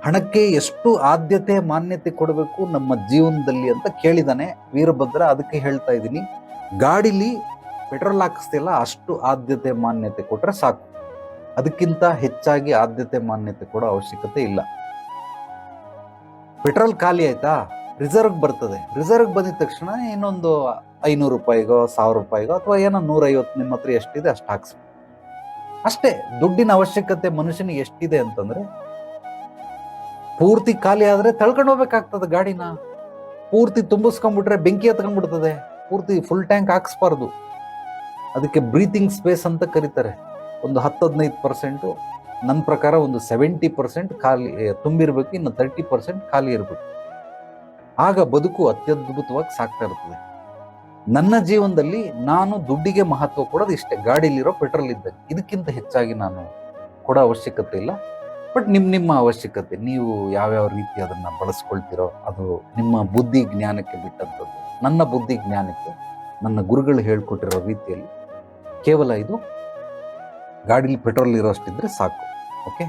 ಹಣಕ್ಕೆ ಎಷ್ಟು ಆದ್ಯತೆ ಮಾನ್ಯತೆ ಕೊಡಬೇಕು ನಮ್ಮ ಜೀವನದಲ್ಲಿ ಅಂತ ಕೇಳಿದಾನೆ ವೀರಭದ್ರ. ಅದಕ್ಕೆ ಹೇಳ್ತಾ ಇದ್ದೀನಿ, ಗಾಡಿಲಿ ಪೆಟ್ರೋಲ್ ಹಾಕಿಸ್ತಿಲ್ಲ ಅಷ್ಟು ಆದ್ಯತೆ ಮಾನ್ಯತೆ ಕೊಟ್ರೆ ಸಾಕು. ಅದಕ್ಕಿಂತ ಹೆಚ್ಚಾಗಿ ಆದ್ಯತೆ ಮಾನ್ಯತೆ ಕೊಡೋ ಅವಶ್ಯಕತೆ ಇಲ್ಲ. ಪೆಟ್ರೋಲ್ ಖಾಲಿ ಆಯ್ತಾ, ರಿಸರ್ವ್ ಬರ್ತದೆ. ರಿಸರ್ವ್ ಬಂದಿದ ತಕ್ಷಣ ಇನ್ನೊಂದು 500 ರೂಪಾಯಿಗೋ 1000 ರೂಪಾಯಿಗೋ ಅಥವಾ ಏನೋ 150 ನಿಮ್ಮ ಹತ್ರ ಎಷ್ಟಿದೆ ಅಷ್ಟು ಹಾಕ್ಸ್ಬೇಕು ಅಷ್ಟೇ. ದುಡ್ಡಿನ ಅವಶ್ಯಕತೆ ಮನುಷ್ಯನಿಗೆ ಎಷ್ಟಿದೆ ಅಂತಂದ್ರೆ, ಪೂರ್ತಿ ಖಾಲಿ ಆದ್ರೆ ತಳ್ಕೊಂಡು ಹೋಗ್ಬೇಕಾಗ್ತದೆ ಗಾಡಿನ. ಪೂರ್ತಿ ತುಂಬಿಸ್ಕೊಂಡ್ಬಿಟ್ರೆ ಬೆಂಕಿ ಹತ್ಕೊಂಡ್ಬಿಡ್ತದೆ. ಪೂರ್ತಿ ಫುಲ್ ಟ್ಯಾಂಕ್ ಹಾಕ್ಸ್ಬಾರ್ದು. ಅದಕ್ಕೆ ಬ್ರೀತಿಂಗ್ ಸ್ಪೇಸ್ ಅಂತ ಕರೀತಾರೆ. ಒಂದು 10-15%, ನನ್ನ ಪ್ರಕಾರ ಒಂದು 70% ಖಾಲಿ ತುಂಬಿರ್ಬೇಕು, ಇನ್ನು 30% ಖಾಲಿ ಇರಬೇಕು. ಆಗ ಬದುಕು ಅತ್ಯದ್ಭುತವಾಗಿ ಸಾಕ್ತಾ ಇರ್ತದೆ. ನನ್ನ ಜೀವನದಲ್ಲಿ ನಾನು ದುಡ್ಡಿಗೆ ಮಹತ್ವ ಕೊಡೋದು ಇಷ್ಟೇ, ಗಾಡಿಲಿರೋ ಪೆಟ್ರೋಲ್ ಇದ್ದಾಗ. ಇದಕ್ಕಿಂತ ಹೆಚ್ಚಾಗಿ ನಾನು ಕೊಡೋ ಅವಶ್ಯಕತೆ ಇಲ್ಲ. ಬಟ್ ನಿಮ್ಮ ಅವಶ್ಯಕತೆ, ನೀವು ಯಾವ್ಯಾವ ರೀತಿ ಅದನ್ನು ಬಳಸ್ಕೊಳ್ತಿರೋ ಅದು ನಿಮ್ಮ ಬುದ್ಧಿ ಜ್ಞಾನಕ್ಕೆ ಬಿಟ್ಟಂಥದ್ದು. ನನ್ನ ಬುದ್ಧಿ ಜ್ಞಾನಕ್ಕೆ ನನ್ನ ಗುರುಗಳು ಹೇಳ್ಕೊಟ್ಟಿರೋ ರೀತಿಯಲ್ಲಿ ಕೇವಲ ಇದು ಗಾಡೀಲಿ ಪೆಟ್ರೋಲ್ ಇರೋಷ್ಟಿದ್ರೆ ಸಾಕು. ಓಕೆ.